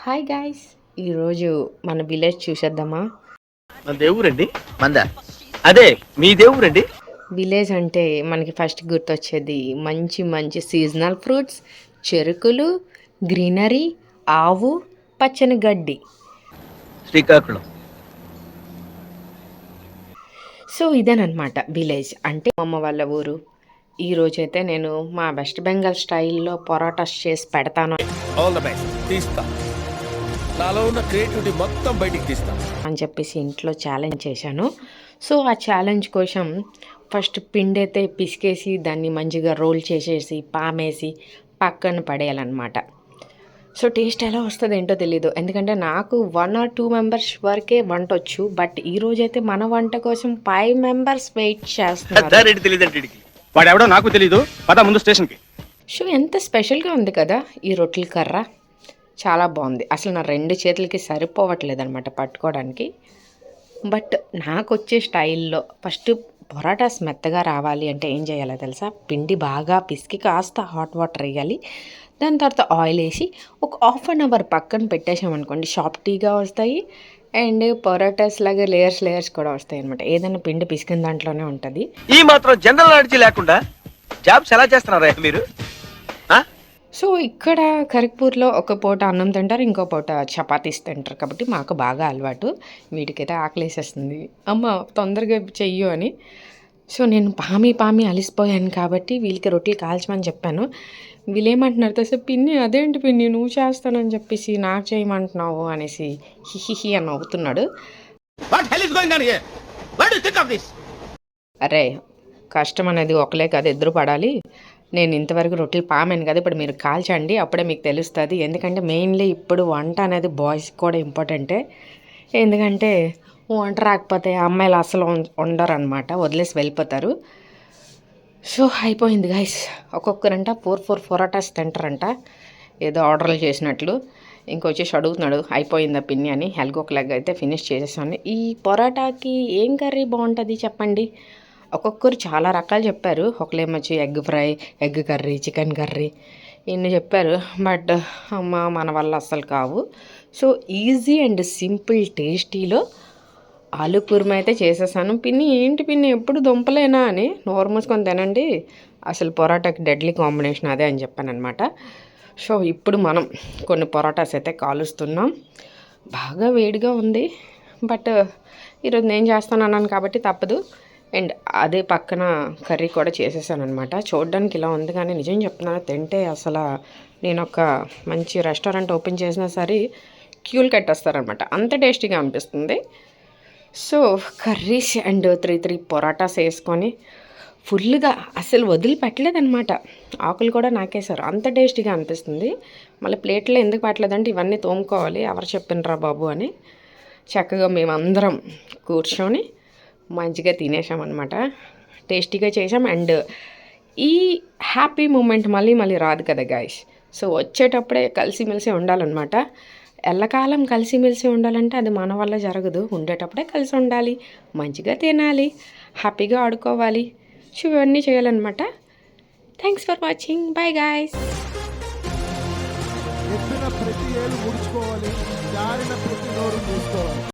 Hi guys, ఈరోజు మన village చూసేద్దామా? మన దేవురండి మంద అదే మీ దేవురండి. విలేజ్ అంటే మనకి ఫస్ట్ గుర్తొచ్చేది మంచి మంచి సీజనల్ ఫ్రూట్స్, చెరుకులు, గ్రీనరీ, ఆవు, పచ్చని గడ్డి. శ్రీకాకుళం. సో ఇదేనమాట విలేజ్ అంటే మా అమ్మ వాళ్ళ ఊరు. ఈరోజైతే నేను మా వెస్ట్ బెంగాల్ స్టైల్లో పొరాటాస్ చేసి పెడతాను ఆల్ ద బెస్ట్. తీస్తా, నాలో ఉన్న క్రియేటివిటీ మొత్తం బయటికి తీస్తా అని చెప్పేసి ఇంట్లో ఛాలెంజ్ చేశాను. సో ఆ ఛాలెంజ్ కోసం ఫస్ట్ పిండి అయితే పిసికేసి దాన్ని మంచిగా రోల్ చేసేసి పామేసి పక్కన పడేయాలన్నమాట. సో టేస్ట్ ఎలా వస్తుంది ఏంటో తెలీదు, ఎందుకంటే నాకు 1 or 2 మెంబర్స్ వరకే వంట వచ్చు. బట్ ఈరోజైతే మన వంట కోసం 5 మెంబర్స్ వెయిట్ చేస్తున్నారు. వాడెవడో నాకు తెలీదు, పద ముందు స్టేషన్కి. సో ఎంత స్పెషల్గా ఉంది కదా ఈ రొట్టెల కర్ర, చాలా బాగుంది. అసలు నా 2 చేతులకి సరిపోవట్లేదు అనమాట పట్టుకోవడానికి. బట్ నాకు వచ్చే స్టైల్లో ఫస్ట్ పొరాటాస్ మెత్తగా రావాలి అంటే ఏం చేయాలో తెలుసా? పిండి బాగా పిసికి కాస్త హాట్ వాటర్ వేయాలి. దాని తర్వాత ఆయిల్ వేసి ఒక 1/2 అవర్ పక్కన పెట్టేసామనుకోండి, సాఫ్టీగా వస్తాయి. అండ్ పొరాటాస్ లాగా లేయర్స్ కూడా వస్తాయి అనమాట. ఏదైనా పిండి పిసికిన దాంట్లోనే ఉంటుంది. ఈ మాత్రం జనరల్ నాలెడ్జ్ లేకుండా జాబ్స్ ఎలా చేస్తున్నారా మీరు? సో ఇక్కడ ఖరగ్పూర్లో ఒక పూట అన్నం తింటారు, ఇంకో పూట చపాతీస్ తింటారు. కాబట్టి మాకు బాగా అలవాటు. వీటికైతే ఆకలేసేస్తుంది, అమ్మ తొందరగా చెయ్యు అని. సో నేను పామి అలిసిపోయాను కాబట్టి వీళ్ళకి రొట్టెలు కాల్చమని చెప్పాను. వీళ్ళు ఏమంటున్నారు తెలుసా? పిన్ని అదేంటి పిన్ని నువ్వు చేస్తానని చెప్పేసి నాకు చేయమంటున్నావు అనేసి హిహిహి అని నవ్వుతున్నాడు. అరే కష్టం అనేది ఒకలే కాదు, ఇద్దరు పడాలి. నేను ఇంతవరకు రొట్టెలు పామాను కదా, ఇప్పుడు మీరు కాల్చండి, అప్పుడే మీకు తెలుస్తుంది. ఎందుకంటే మెయిన్లీ ఇప్పుడు వంట అనేది బాయ్స్కి కూడా ఇంపార్టెంటే. ఎందుకంటే వంట రాకపోతే అమ్మాయిలు అసలు ఉండరు అనమాట, వదిలేసి వెళ్ళిపోతారు. సో అయిపోయింది గైస్. ఒక్కొక్కరంట 4 పొరాటాస్ తింటారంట, ఏదో ఆర్డర్లు చేసినట్లు. ఇంకొచ్చేసి అడుగుతున్నాడు అయిపోయిందా పిన్ని అని. ఒక లెగ్ అయితే ఫినిష్ చేసేసాను. ఈ పొరాటాకి ఏం కర్రీ బాగుంటుంది చెప్పండి? ఒక్కొక్కరు చాలా రకాలు చెప్పారు. ఒకలేమొచ్చి egg fry, egg curry, chicken curry ఇన్ని చెప్పారు. బట్ అమ్మ మన వల్ల అస్సలు కావు. సో ఈజీ అండ్ సింపుల్ టేస్టీలో ఆలు కుర్మా అయితే చేసేసాను. పిన్ని ఏంటి పిన్ని ఎప్పుడు దుంపలేనా అని, నోరు మూసుకొని తినండి, అసలు పొరాటాకి డెడ్లీ కాంబినేషన్ అదే అని చెప్పాను అనమాట. సో ఇప్పుడు మనం కొన్ని పొరాటాస్ అయితే కాలుస్తున్నాం. బాగా వేడిగా ఉంది, బట్ ఈరోజు నేను చేస్తాను అన్నాను కాబట్టి తప్పదు. అండ్ అదే పక్కన కర్రీ కూడా చేసేసాను అనమాట. చూడడానికి ఇలా ఉంది కానీ నిజం చెప్తున్నాను, తింటే అసలు నేను ఒక మంచి రెస్టారెంట్ ఓపెన్ చేసినా సరే క్యూలు కట్టేస్తారనమాట, అంత టేస్టీగా అనిపిస్తుంది. సో కర్రీస్ అండ్ 3 పొరాటాస్ వేసుకొని ఫుల్గా అసలు వదిలిపెట్టలేదనమాట. ఆకులు కూడా నాకేసారు, అంత టేస్టీగా అనిపిస్తుంది. మళ్ళీ ప్లేట్లో ఎందుకు పెట్టలేదంటే ఇవన్నీ తోముకోవాలి, ఎవరు చెప్పినరా బాబు అని చక్కగా మేమందరం కూర్చొని మంచిగా తినేసామన్నమాట. టేస్టీగా చేసాం. అండ్ ఈ హ్యాపీ మూమెంట్ మళ్ళీ రాదు కదా గాయస్. సో వచ్చేటప్పుడే కలిసిమెలిసి ఉండాలన్నమాట. ఎల్లకాలం కలిసిమెలిసి ఉండాలంటే అది మన వల్ల జరగదు. ఉండేటప్పుడే కలిసి ఉండాలి, మంచిగా తినాలి, హ్యాపీగా ఆడుకోవాలి. సో ఇవన్నీ చేయాలన్నమాట. Thanks for watching, bye guys. ప్రతి ఏళ్ళు ముడుచుకోవాలి, జారిన ప్రతి నోరు చూసుకోవాలి.